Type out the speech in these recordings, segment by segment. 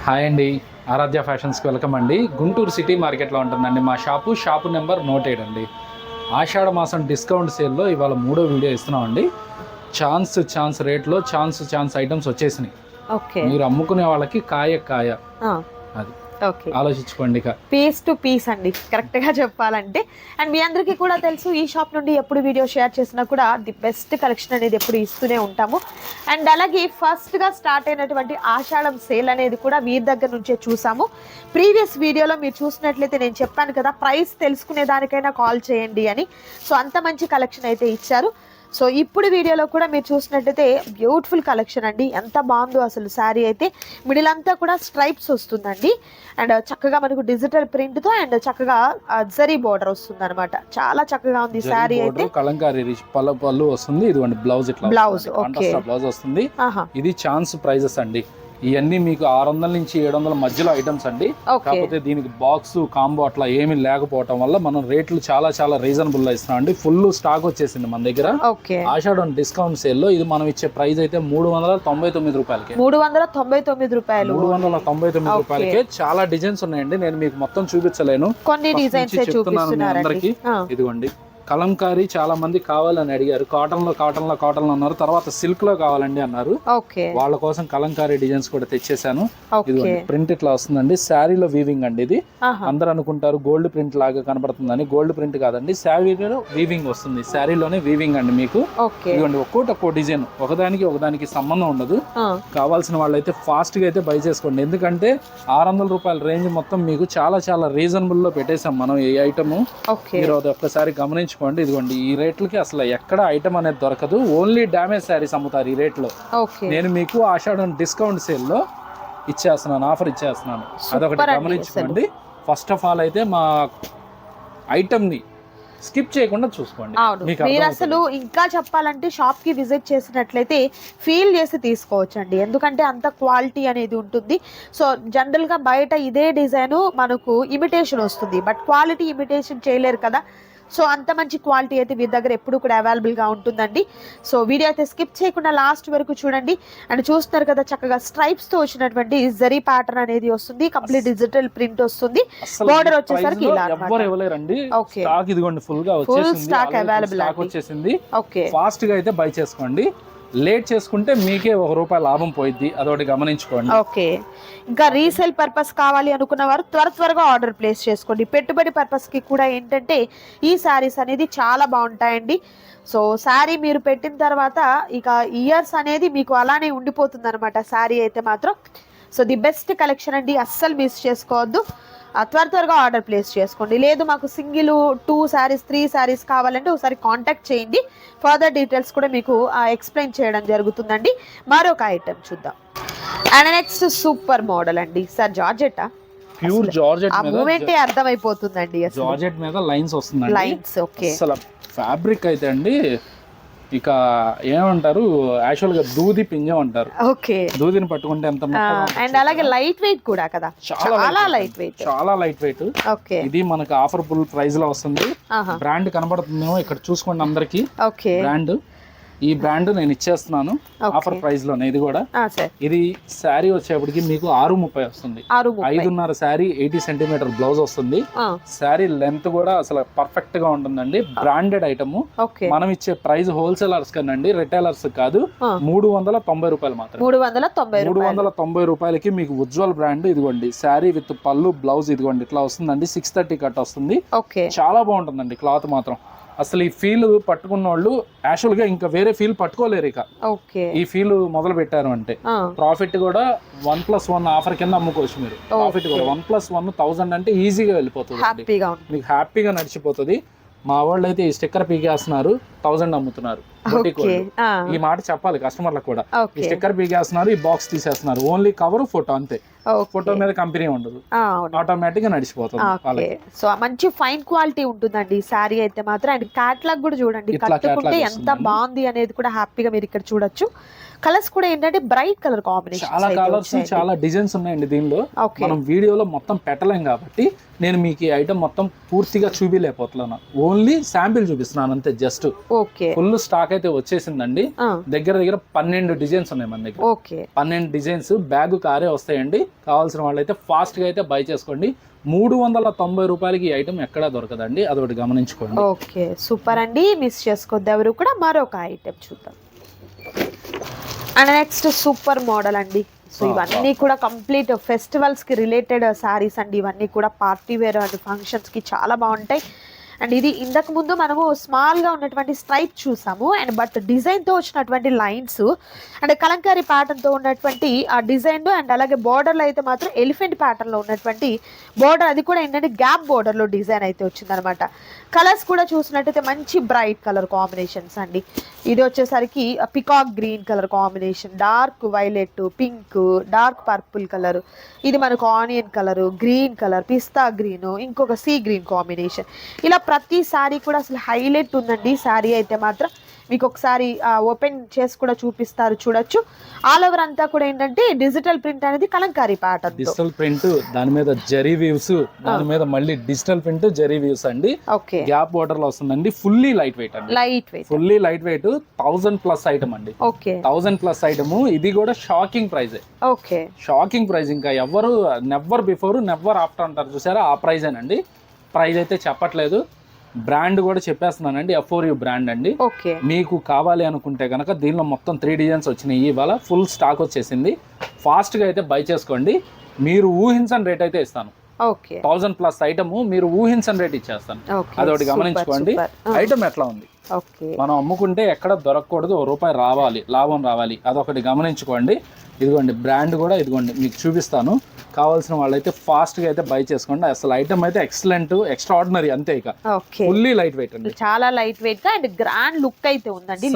Hi అండి, ఆరాధ్య ఫ్యాషన్స్కి welcome అండి. Guntur city మార్కెట్లో ఉంటుందండి మా షాపు నెంబర్ 107 అండి. ఆషాఢ మాసం డిస్కౌంట్ సేల్లో ఇవాళ 3వ వీడియో ఇస్తున్నామండి. ఛాన్స్ రేట్లో ఛాన్స్ ఐటమ్స్ వచ్చేసినాయి. ఓకే, మీరు అమ్ముకునే వాళ్ళకి కాయ అది ఓకే, ఆలోచించుకోండి. ఇక పీస్ టు పీస్ అండి, కరెక్ట్గా చెప్పాలంటే. అండ్ మీ అందరికీ కూడా తెలుసు, ఈ షాప్ నుండి ఎప్పుడు వీడియో షేర్ చేసినా కూడా ది బెస్ట్ కలెక్షన్ అనేది ఎప్పుడు ఇస్తూనే ఉంటాము. అండ్ అలాగే ఫస్ట్గా స్టార్ట్ అయినటువంటి ఆషాఢం సేల్ అనేది కూడా వీరి దగ్గర నుంచే చూసాము. ప్రీవియస్ వీడియోలో మీరు చూసినట్లయితే నేను చెప్పాను కదా, ప్రైస్ తెలుసుకునే దానికైనా కాల్ చేయండి అని. సో అంత మంచి కలెక్షన్ అయితే ఇచ్చారు. సో ఇప్పుడు వీడియోలో కూడా మీరు చూసినట్టయితే బ్యూటిఫుల్ కలెక్షన్ అండి, ఎంత బాగుందో అసలు. శారీ అయితే మిడిల్ అంతా కూడా స్ట్రైప్స్ వస్తుందండి. అండ్ చక్కగా మనకు డిజిటల్ ప్రింట్తో అండ్ చక్కగా జరీ బోర్డర్ వస్తుంది అనమాట. చాలా చక్కగా ఉంది శారీ అయితే. కలంకారీ పళ్ళు వస్తుంది. ఇదిగోండి బ్లౌజ్ బ్లౌజ్ బ్లౌజ్ వస్తుంది. ఇది ఛాన్స్ ప్రైజెస్ అండి. ఇవన్నీ మీకు 600 నుంచి 700 మధ్యలో ఐటమ్స్ అండి. కాకపోతే దీనికి బాక్స్ కాంబో అట్లా ఏమీ లేకపోవడం వల్ల మనం రేట్లు చాలా రీజనబుల్ లో ఇస్తున్నాం అండి. ఫుల్ స్టాక్ వచ్చేసింది మన దగ్గర. ఆషాఢం డిస్కౌంట్ సేల్ లో ఇది మనం ఇచ్చే ప్రైస్ అయితే 399 రూపాయలకి. 399 రూపాయలు. 399 రూపాయలకే చాలా డిజైన్స్ ఉన్నాయండి. నేను మీకు మొత్తం చూపించలేను, కొన్ని డిజైన్స్ చెప్తున్నాను అందరికి. ఇదిగోండి కలంకారీ చాలా మంది కావాలని అడిగారు. కాటన్ లో అన్నారు. తర్వాత సిల్క్ లో కావాలండి అన్నారు. వాళ్ళ కోసం కలంకారీ డిజైన్స్ కూడా తెచ్చేసాను. ఇదిగోండి ప్రింట్ ఇట్లా వస్తుందండి. శారీలో వీవింగ్ అండి. ఇది అందరూ అనుకుంటారు గోల్డ్ ప్రింట్ లాగా కనబడుతుందని. గోల్డ్ ప్రింట్ కాదండి, శారీలో వీవింగ్ వస్తుంది. శారీలోనే వీవింగ్ అండి మీకు. ఇదిగోండి ఒక్కో డిజైన్ ఒకదానికి సంబంధం ఉండదు. కావాల్సిన వాళ్ళైతే ఫాస్ట్ గా అయితే బై చేసుకోండి. ఎందుకంటే 600 రూపాయల రేంజ్ మొత్తం మీకు చాలా రీజనబుల్ లో పెట్టేసాం మనం ఈ ఐటమ్. మీరు అది ఒక్కసారి గమనించుకోండి. ఇదిగోండి ఈ రేట్లకి అసలు ఎక్కడ ఐటమ్ అనేది దొరకదు. ఓన్లీ డ్యామేజ్ శారీస్ అమ్ముతారు ఈ రేట్లో. నేను మీకు ఆషాఢం డిస్కౌంట్ సేల్ లో ఇచ్చేస్తున్నాను, ఆఫర్ ఇచ్చేస్తున్నాను. అదొకటి గమనించుకోండి. ఫస్ట్ ఆఫ్ ఆల్ అయితే మా ఐటమ్ ని స్కిప్ చేయకుండా చూసుకోండి. మీరు అసలు ఇంకా చెప్పాలంటే షాప్ కి విజిట్ చేసినట్లయితే ఫీల్ చేసి తీసుకోవచ్చు అండి. ఎందుకంటే అంత క్వాలిటీ అనేది ఉంటుంది. సో జనరల్ గా బయట ఇదే డిజైన్ మనకు ఇమిటేషన్ వస్తుంది, బట్ క్వాలిటీ ఇమిటేషన్ చేయలేరు కదా. సో అంత మంచి క్వాలిటీ అయితే వీరి దగ్గర ఎప్పుడు కూడా అవైలబుల్గా ఉంటుందండి. సో వీడియో అయితే స్కిప్ చేయకుండా లాస్ట్ వరకు చూడండి. అండ్ చూస్తున్నారు కదా, చక్కగా స్ట్రైప్స్తో వచ్చినటువంటి జరీ ప్యాటర్న్ అనేది వస్తుంది. కంప్లీట్ డిజిటల్ ప్రింట్ వస్తుంది. బోర్డర్ వచ్చేసరికి ఫుల్ స్టాక్ అవైలబుల్ వచ్చేసింది. ఫాస్ట్ గా అయితే బై చేసుకోండి. లేట్ చేసుకుంటే మీకే ₹1 లాభం పోయిద్ది. అదొకటి గమనించుకోండి. ఓకే, ఇంకా రీసేల్ పర్పస్ కావాలి అనుకున్న వారు త్వరగా ఆర్డర్ ప్లేస్ చేసుకోండి. పెట్టుబడి పర్పస్ కి కూడా ఏంటంటే ఈ శారీస్ అనేది చాలా బాగుంటాయండి. సో శారీ మీరు పెట్టిన తర్వాత ఇక ఇయర్స్ అనేది మీకు అలానే ఉండిపోతుంది అనమాట శారీ అయితే మాత్రం. సో ది బెస్ట్ కలెక్షన్ అండి, అస్సలు మిస్ చేసుకోవద్దు. త్వరగా ఆర్డర్ ప్లేస్ చేసుకోండి. లేదు మాకు సింగిల్ 2 శారీస్ 3 శారీస్ కావాలంటే ఒకసారి కాంటాక్ట్ చేయండి. ఫర్దర్ డీటెయిల్స్ కూడా మీకు ఎక్స్ప్లెయిన్ చేయడం జరుగుతుందండి. మరొక ఐటమ్ చూద్దాం. అండ్ నెక్స్ట్ సూపర్ మోడల్ అండి. సార్ జార్జెట్, ప్యూర్ జార్జెట్ మూమెంటే అర్థమైపోతుందండి. జార్జెట్ మీద లైన్స్ వస్తుందండి. Lines okay. అసలు ఫ్యాబ్రిక్ అయితే అండి ఇక ఏమంటారు, యాక్చువల్ గా దూది పింజం అంటారు. ఓకే, దూదిని పట్టుకుంటే ఎంత అండ్ అలాగే లైట్ వెయిట్ కూడా కదా, చాలా లైట్ వెయిట్. ఓకే, ఇది మనకు ఆఫర్ ఫుల్ ప్రైస్ లో వస్తుంది. బ్రాండ్ కనబడుతుందేమో ఇక్కడ చూసుకోండి అందరికి. ఓకే, బ్రాండ్ ఈ బ్రాండ్ నేను ఇచ్చేస్తున్నాను ఆఫర్ ప్రైస్ లోనే. ఇది కూడా ఇది శారీ వచ్చేప్పటికి మీకు 630 వస్తుంది. 5.5 శారీ 80 సెంటీమీటర్ బ్లౌజ్ వస్తుంది. శారీ లెంత్ కూడా అసలు పర్ఫెక్ట్ గా ఉంటుందండి. Branded item. మనం ఇచ్చే ప్రైస్ హోల్సేలర్స్ కనండి, రిటైలర్స్ కాదు. 390 రూపాయలు మాత్రం. 390 రూపాయలకి మీకు ఉజ్వల్ బ్రాండ్. ఇదిగోండి శారీ విత్ పళ్ళు బ్లౌజ్ ఇదిగోండి ఇట్లా వస్తుందండి. 630 కట్ వస్తుంది. చాలా బాగుంటుందండి క్లాత్ మాత్రం. అసలు ఈ ఫీల్ పట్టుకున్న వాళ్ళు యాక్చువల్ గా ఇంకా వేరే ఫీల్ పట్టుకోలేరు. ఇక ఈ ఫీల్ మొదలు పెట్టారు అంటే ప్రాఫిట్ కూడా 1+1 ఆఫర్ కింద అమ్ముకోవచ్చు మీరు. ప్రాఫిట్ కూడా 1+1 1000 అంటే ఈజీగా వెళ్ళిపోతుంది, మీకు హ్యాపీగా నడిచిపోతుంది. మా వాళ్ళు అయితే ఈ స్టిక్కర్ పీకేస్తున్నారు, 1000 అమ్ముతున్నారు. ఈ మాట చెప్పాలి కస్టమర్లకు కూడా. ఈ స్టిక్కర్ పీకేస్తున్నారు, ఈ బాక్స్ తీసేస్తున్నారు. ఓన్లీ కవర్ ఫోటో అంతే. ఫోటో మీద కంపెనీ ఉండదు, ఆటోమేటిక్ గా నడిచిపోతుంది. సో మంచి ఫైన్ క్వాలిటీ ఉంటుందండి ఈ శారీ అయితే మాత్రం. అండ్ క్యాట్లాగ్ కూడా చూడండి, కట్టుకుంటే ఎంత బాగుంది అనేది కూడా హ్యాపీగా మీరు ఇక్కడ చూడొచ్చు. కలర్స్ కూడా ఏంటంటే బ్రైట్ కలర్ కాంబినేషన్, చాలా కలర్స్ చాలా డిజైన్స్ ఉన్నాయండి దీనిలో. మనం వీడియోలో మొత్తం పెట్టలేం కాబట్టి నేను మీకు ఈ ఐటమ్ మొత్తం పూర్తిగా చూపిలేకపోతున్నాను. ఓన్లీ శాంపిల్ చూపిస్తున్నాను అంతే. జస్ట్ ఫుల్ స్టాక్ అయితే వచ్చేసిందండి. దగ్గర 12 డిజైన్స్ ఉన్నాయి మన దగ్గర. 12 డిజైన్స్ బ్యాగ్ కారే వస్తాయండి. కావాల్సిన వాళ్ళైతే ఫాస్ట్గా అయితే బై చేసుకోండి. 390 రూపాయలకి ఈ ఐటమ్ ఎక్కడా దొరకదండి, అదొకటి గమనించుకోండి. ఓకే సూపర్ అండి, మిస్ చేసుకోవద్దు ఎవరు కూడా. మరొక ఐటమ్ చూద్దాం. అండ్ నెక్స్ట్ సూపర్ మోడల్ అండి. సో ఇవన్నీ కూడా కంప్లీట్ ఫెస్టివల్స్ కి రిలేటెడ్ సారీస్ అండి. ఇవన్నీ కూడా పార్టీ వేర్ అండ్ ఫంక్షన్స్ కి చాలా బాగుంటాయి. అండ్ ఇది ఇంతకు ముందు మనము స్మాల్గా ఉన్నటువంటి స్ట్రైప్ చూసాము, అండ్ బట్ డిజైన్తో వచ్చినటువంటి లైన్స్ అండ్ కలంకారీ ప్యాటర్న్తో ఉన్నటువంటి ఆ డిజైన్, అండ్ అలాగే బోర్డర్లో అయితే మాత్రం ఎలిఫెంట్ ప్యాటర్న్లో ఉన్నటువంటి బోర్డర్, అది కూడా ఏంటంటే గ్యాప్ బోర్డర్లో డిజైన్ అయితే వచ్చిందనమాట. కలర్స్ కూడా చూసినట్టయితే మంచి బ్రైట్ కలర్ కాంబినేషన్స్ అండి. ఇది వచ్చేసరికి peacock green colour combination, dark violet, pink, dark purple colour, ఇది మనకు ఆనియన్ కలర్, గ్రీన్ కలర్, పిస్తా గ్రీన్, ఇంకొక సీ గ్రీన్ కాంబినేషన్. ఇలా ప్రతి సారీ కూడా అసలు హైలైట్ ఉందండి. సారీ అయితే మాత్రం మీకు ఒకసారి ఓపెన్ చేసి కూడా చూపిస్తారు, చూడొచ్చు. ఆల్ ఓవర్ అంతా కూడా ఏంటంటే డిజిటల్ ప్రింట్ అనేది కలంకారీ ప్యాటర్న్, డిజిటల్ ప్రింట్, దాని మీద జరీ వీవ్స్, దాని మీద మళ్ళీ డిజిటల్ ప్రింట్ జరీ వీవ్స్ అండి. ఓకే గ్యాప్ బోర్డర్ లో వస్తుందండి. ఫుల్లీ లైట్ వెయిట్ అండి, ఫుల్లీ లైట్ వెయిట్. 1000+ ఐటమ్ అండి. Okay 1000+ item. ఇది కూడా shocking price. Okay shocking price. ఇంకా ఎవరు నెవర్ బిఫోర్ నెవర్ ఆఫ్టర్ అంటారు చూసారా, ఆ ప్రైస్ అండి. ప్రైస్ అయితే చెప్పట్లేదు, బ్రాండ్ కూడా చెప్పేస్తున్నానండి. F4U బ్రాండ్ అండి. ఓకే మీకు కావాలి అనుకుంటే కనుక దీనిలో మొత్తం 3 డిజైన్స్ వచ్చినాయి. ఇవాళ ఫుల్ స్టాక్ వచ్చేసింది. ఫాస్ట్గా అయితే బై చేసుకోండి. మీరు ఊహించని రేట్ అయితే ఇస్తాను. ఓకే 1000+ ఐటమ్ మీరు ఊహించని రేట్ ఇచ్చేస్తాను. అదొకటి గమనించుకోండి. ఐటమ్ ఎట్లా ఉంది, మనం అమ్ముకుంటే ఎక్కడ దొరకకూడదు, ₹1 రావాలి, లాభం రావాలి, అదొకటి గమనించుకోండి. ఇదిగోండి బ్రాండ్ కూడా ఇదిగోండి మీకు చూపిస్తాను. కావాల్సిన వాళ్ళైతే ఫాస్ట్గా అయితే బై చేసుకోండి. అసలు ఐటమ్ అయితే ఎక్సలెంట్, ఎక్స్ట్రాఆర్డినరీ అంతే. ఇక ఫుల్లీ లైట్ వెయిట్ అండి, చాలా లైట్ వెయిట్ గా అండ్ గ్రాండ్ లుక్ అయితే ఉందండి.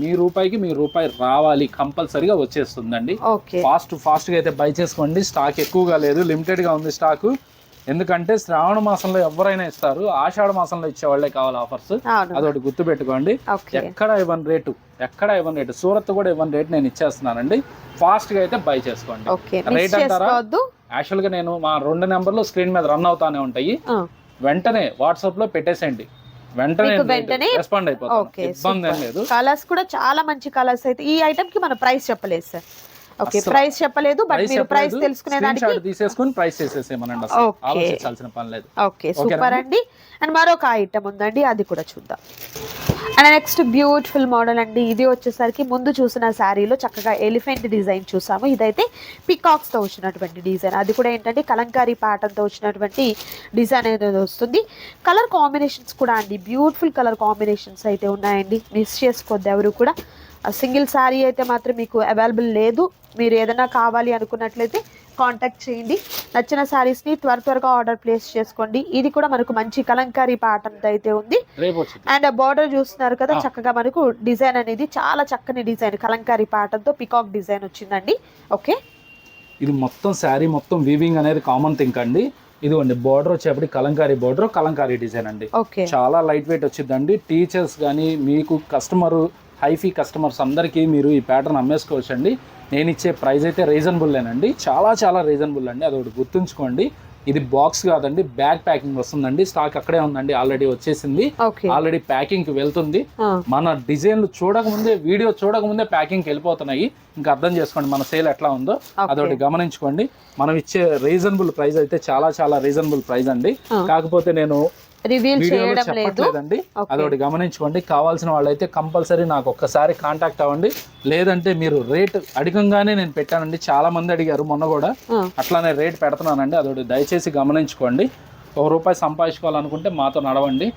మీ రూపాయి రావాలి, కంపల్సరీగా వచ్చేస్తుందండి. ఫాస్ట్ గా అయితే బై చేసుకోండి. స్టాక్ ఎక్కువగా లేదు, లిమిటెడ్ గా ఉంది స్టాక్. ఎందుకంటే శ్రావణ మాసంలో ఎవరైనా ఇస్తారు, ఆషాఢ మాసంలో ఇచ్చే వాళ్ళే కావాలి ఆఫర్స్. అదొకటి గుర్తు పెట్టుకోండి. ఎక్కడ ఇవ్వని రేటు, సూరత్ కూడా ఇవ్వని రేటు నేను ఇచ్చేస్తున్నానండి. ఫాస్ట్ గా అయితే బై చేసుకోండి. రేట్ అంటారా, యాక్చువల్ గా నేను మా 2 నెంబర్లు స్క్రీన్ మీద రన్ అవుతానే ఉంటాయి. వెంటనే వాట్సాప్ లో పెట్టేసేయండి, వెంటనే రెస్పాండ్ అయిపోతుంది. ఇబ్బంది ఏం లేదు. కలర్స్ కూడా చాలా మంచి కలర్స్ అయితే. ఈ ఐటమ్ కి మన ప్రైస్ చెప్పలేదు సార్. ఓకే ప్రైస్ చెప్పలేదు, బట్ మీరు ప్రైస్ తెలుసుకునేదానికి తీసేసుకొని ప్రైస్ చేసేసేమనండి, అసలు ఆలోచించాల్సిన పని లేదు. ఓకే సూపర్ అండి. అండ్ మరొక ఐటమ్ ఉందండి, అది కూడా చూద్దాం. అండ్ నెక్స్ట్ బ్యూటిఫుల్ మోడల్ అండి. ఇది వచ్చేసరికి ముందు చూసిన శారీలో చక్కగా ఎలిఫెంట్ డిజైన్ చూసాము. ఇదైతే పికాక్స్ తో వచ్చినటువంటి డిజైన్, అది కూడా ఏంటంటే కలంకారీ ప్యాటర్న్ తో వచ్చినటువంటి డిజైన్ అనేది వస్తుంది. కలర్ కాంబినేషన్స్ కూడా అండి బ్యూటిఫుల్ కలర్ కాంబినేషన్స్ అయితే ఉన్నాయండి. మిస్ చేసుకోవద్దు ఎవరు కూడా. సింగిల్ శారీ అయితే మాత్రం మీకు అవైలబుల్ లేదు. మీరు ఏదైనా కావాలి అనుకున్నట్లయితే కాంటాక్ట్ చేయండి. నచ్చిన శారీస్ని త్వరగా ఆర్డర్ ప్లేస్ చేసుకోండి. ఇది కూడా మనకు మంచి కలంకారీ ప్యాటర్న్ అయితే ఉంది. అండ్ బార్డర్ చూస్తున్నారు కదా, చక్కగా మనకు డిజైన్ అనేది చాలా చక్కని డిజైన్, కలంకారీ ప్యాటర్న్ తో పికాక్ డిజైన్ వచ్చిందండి. ఓకే ఇది మొత్తం శారీ మొత్తం వీవింగ్ అనేది కామన్ థింక్ అండి. ఇదిగోండి బార్డర్ వచ్చేప్పటికి కలంకారీ బార్డర్, కలంకారీ డిజైన్ అండి. చాలా లైట్ వెయిట్ వచ్చిందండి. టీచర్స్ కానీ మీకు హైఫీ కస్టమర్స్ అందరికీ మీరు ఈ ప్యాటర్న్ అమ్మేసుకోవచ్చు అండి. నేను ఇచ్చే ప్రైస్ అయితే రీజనబుల్లేనండి, చాలా రీజనబుల్ అండి. అదొకటి గుర్తుంచుకోండి. ఇది బాక్స్ కాదండి, బ్యాగ్ ప్యాకింగ్ వస్తుందండి. స్టాక్ అక్కడే ఉందండి, ఆల్రెడీ వచ్చేసింది, ఆల్రెడీ ప్యాకింగ్ కి వెళ్తుంది. మన డిజైన్లు చూడకముందే, వీడియో చూడకముందే ప్యాకింగ్ కి వెళ్ళిపోతున్నాయి. ఇంకా అర్థం చేసుకోండి మన సేల్ ఎట్లా ఉందో, అదొకటి గమనించుకోండి. మనం ఇచ్చే రీజనబుల్ ప్రైస్ అయితే చాలా రీజనబుల్ ప్రైస్ అండి. కాకపోతే నేను రివీల్ చేయడం చెప్పట్లేదండి, అదొకటి గమనించుకోండి. కావాల్సిన వాళ్ళైతే కంపల్సరీ నాకు ఒక్కసారి కాంటాక్ట్ అవ్వండి. లేదంటే మీరు రేట్ అడిగంగానే నేను పెట్టానండి, చాలా మంది అడిగారు మొన్న కూడా, అట్లానే రేట్ పెడుతున్నానండి. అదొకటి దయచేసి గమనించుకోండి. ₹1 సంపాదించుకోవాలనుకుంటే మాతో నడవండి.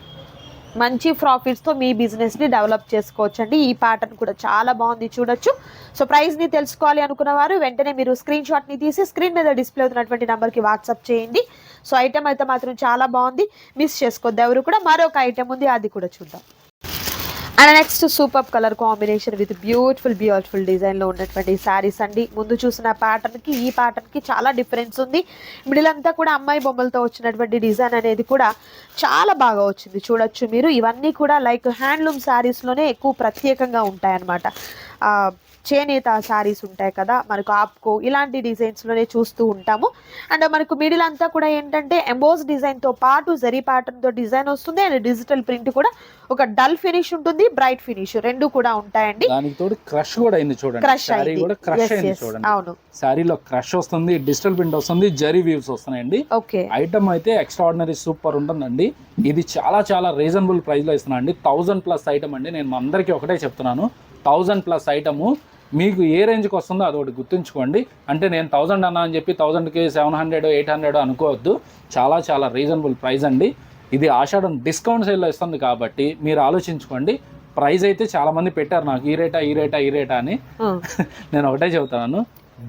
మంచి ప్రాఫిట్స్తో మీ బిజినెస్ని డెవలప్ చేసుకోవచ్చండి. ఈ ప్యాటర్న్ కూడా చాలా బాగుంది, చూడొచ్చు. సో ప్రైస్ని తెలుసుకోవాలి అనుకున్న వారు వెంటనే మీరు స్క్రీన్ షాట్ని తీసి స్క్రీన్ మీద డిస్ప్లే అవుతున్నటువంటి నెంబర్కి వాట్సాప్ చేయండి. సో ఐటమ్ అయితే మాత్రం చాలా బాగుంది, మిస్ చేసుకోవద్దు ఎవరు కూడా. మరొక ఐటమ్ ఉంది, అది కూడా చూద్దాం. And next super colour combination with beautiful డిజైన్లో ఉన్నటువంటి శారీస్ అండి. ముందు చూసిన ప్యాటర్న్కి ఈ ప్యాటర్న్కి చాలా డిఫరెన్స్ ఉంది. మిడిల్ అంతా కూడా అమ్మాయి బొమ్మలతో వచ్చినటువంటి డిజైన్ అనేది కూడా చాలా బాగా వచ్చింది, చూడొచ్చు మీరు. ఇవన్నీ కూడా లైక్ హ్యాండ్లూమ్ శారీస్లోనే ఎక్కువ ప్రత్యేకంగా ఉంటాయన్నమాట. చేనేత శారీస్ ఉంటాయి కదా, మనకు ఆప్కో ఇలాంటి డిజైన్స్లోనే చూస్తూ ఉంటాము. అండ్ మనకు మిడిల్ అంతా కూడా ఏంటంటే ఎంబోస్ డిజైన్తో పాటు జరీ ప్యాటర్న్తో డిజైన్ వస్తుంది. అండ్ డిజిటల్ ప్రింట్ కూడా ఒక డల్ ఫినిష్ ఉంటుంది, బ్రైట్ ఫినిష్ రెండు కూడా ఉంటాయండి. దానికి తోడు క్రష్ కూడా అయింది చూడండి, సారీ కూడా క్రష్ అయింది చూడండి. అవును, సారీలో క్రష్ వస్తుంది, డిజిటల్ ప్రింట్ వస్తుంది, జరీ వీవ్స్ వస్తున్నాయండి. ఓకే, ఐటమ్ అయితే ఎక్స్ట్రాడినరీ సూపర్ ఉంటుందండి. ఇది చాలా చాలా రీజనబుల్ ప్రైస్ లో ఇస్తున్నాను అండి. 1000+ ఐటమ్ అండి. నేను అందరికీ ఒకటే చెప్తున్నాను, 1000+ ఐటమ్ మీకు ఏ రేంజ్కి వస్తుందో అదొకటి గుర్తుంచుకోండి. అంటే నేను 1000 అన్నా అని చెప్పి 1000కి 700 800 అనుకోవద్దు. చాలా చాలా రీజనబుల్ ప్రైస్ అండి. ఇది ఆషాఢం డిస్కౌంట్ సేల్లో ఇస్తుంది కాబట్టి మీరు ఆలోచించుకోండి. ప్రైస్ అయితే చాలా మంది పెట్టారు నాకు ఈ రేటా అని. నేను ఒకటే చెబుతున్నాను,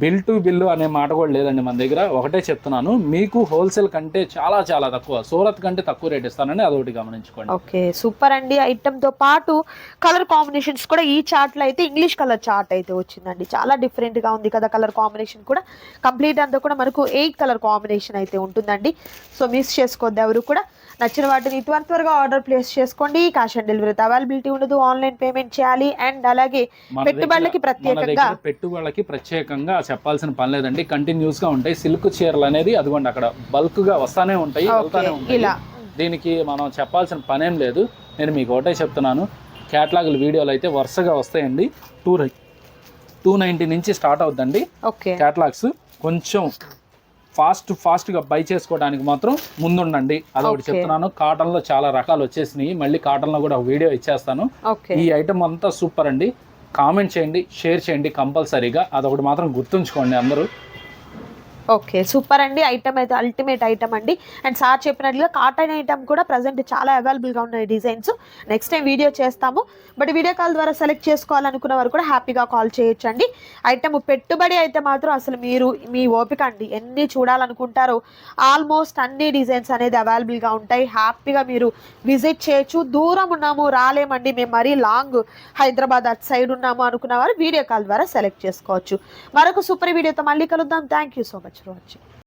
బిల్ టు బిల్లు అనే మాట కూడా లేదండి మన దగ్గర. ఒకటే చెప్తున్నాను, మీకు హోల్సేల్ కంటే చాలా చాలా తక్కువ, సూరత్ కంటే తక్కువ రేట్ ఇస్తానని అదొకటి గమనించుకోండి. ఓకే, సూపర్ అండి. ఐటమ్ తో పాటు కలర్ కాంబినేషన్స్ కూడా ఈ చార్ట్ లో అయితే ఇంగ్లీష్ కలర్ చార్ట్ అయితే వచ్చిందండి. చాలా డిఫరెంట్ గా ఉంది కదా కలర్ కాంబినేషన్ కూడా. కంప్లీట్ అంతా కూడా మనకు 8 కలర్ కాంబినేషన్ అయితే ఉంటుందండి. సో మిస్ చేసుకోవద్దు ఎవరు కూడా. నచ్చిన వాటిని త్వరగా ఆర్డర్ ప్లేస్ చేసుకోండి. క్యాష్ ఆన్ డెలివరీ అవైలబిలిటీ ఉండదు, ఆన్లైన్ పేమెంట్ చేయాలి. అండ్ అలాగే పెట్టుబడులకి ప్రత్యేకంగా చెప్పాల్సిన పని లేదండి. కంటిన్యూస్ గా ఉంటాయి సిల్క్ చీరలు అనేది. అదిగోండి అక్కడ బల్క్ గా వస్తానే ఉంటాయి, వెళ్తానే ఉంటాయి. దీనికి మనం చెప్పాల్సిన పనేం లేదు. నేను మీకు ఒకటే చెప్తున్నాను, క్యాటలాగుల వీడియోలు అయితే వరుసగా వస్తాయండి. 290 నుంచి స్టార్ట్ అవుతుందండి క్యాటలాగ్స్. కొంచెం ఫాస్ట్గా బై చేసుకోవడానికి మాత్రం ముందుండండి, అదొకటి చెప్తున్నాను. కాటన్లో చాలా రకాలు వచ్చేసినాయి, మళ్ళీ కాటన్లో కూడా ఒక వీడియో ఇచ్చేస్తాను. ఈ ఐటమ్ అంతా సూపర్ అండి. కామెంట్ చేయండి, షేర్ చేయండి కంపల్సరీగా, అదొకటి మాత్రం గుర్తుంచుకోండి అందరూ. ఓకే, సూపర్ అండి. ఐటమ్ అయితే అల్టిమేట్ ఐటమ్ అండి. అండ్ సార్ చెప్పినట్లుగా కాటన్ ఐటమ్ కూడా ప్రజెంట్ చాలా అవైలబుల్గా ఉన్నాయి డిజైన్స్. నెక్స్ట్ టైం వీడియో చేస్తాము. బట్ వీడియో కాల్ ద్వారా సెలెక్ట్ చేసుకోవాలనుకున్న వారు కూడా హ్యాపీగా కాల్ చేయొచ్చండి. ఐటమ్ పెట్టుబడి అయితే మాత్రం అసలు మీరు మీ ఓపిక అండి, ఎన్ని చూడాలనుకుంటారో ఆల్మోస్ట్ అన్ని డిజైన్స్ అనేది అవైలబుల్గా ఉంటాయి. హ్యాపీగా మీరు విజిట్ చేయొచ్చు. దూరం ఉన్నాము రాలేమండి, మేము మరీ లాంగ్ హైదరాబాద్ అటు సైడ్ ఉన్నాము అనుకున్న వారు వీడియో కాల్ ద్వారా సెలెక్ట్ చేసుకోవచ్చు. మరొక సూపర్ వీడియోతో మళ్ళీ కలుద్దాం. Thank you so much for watching.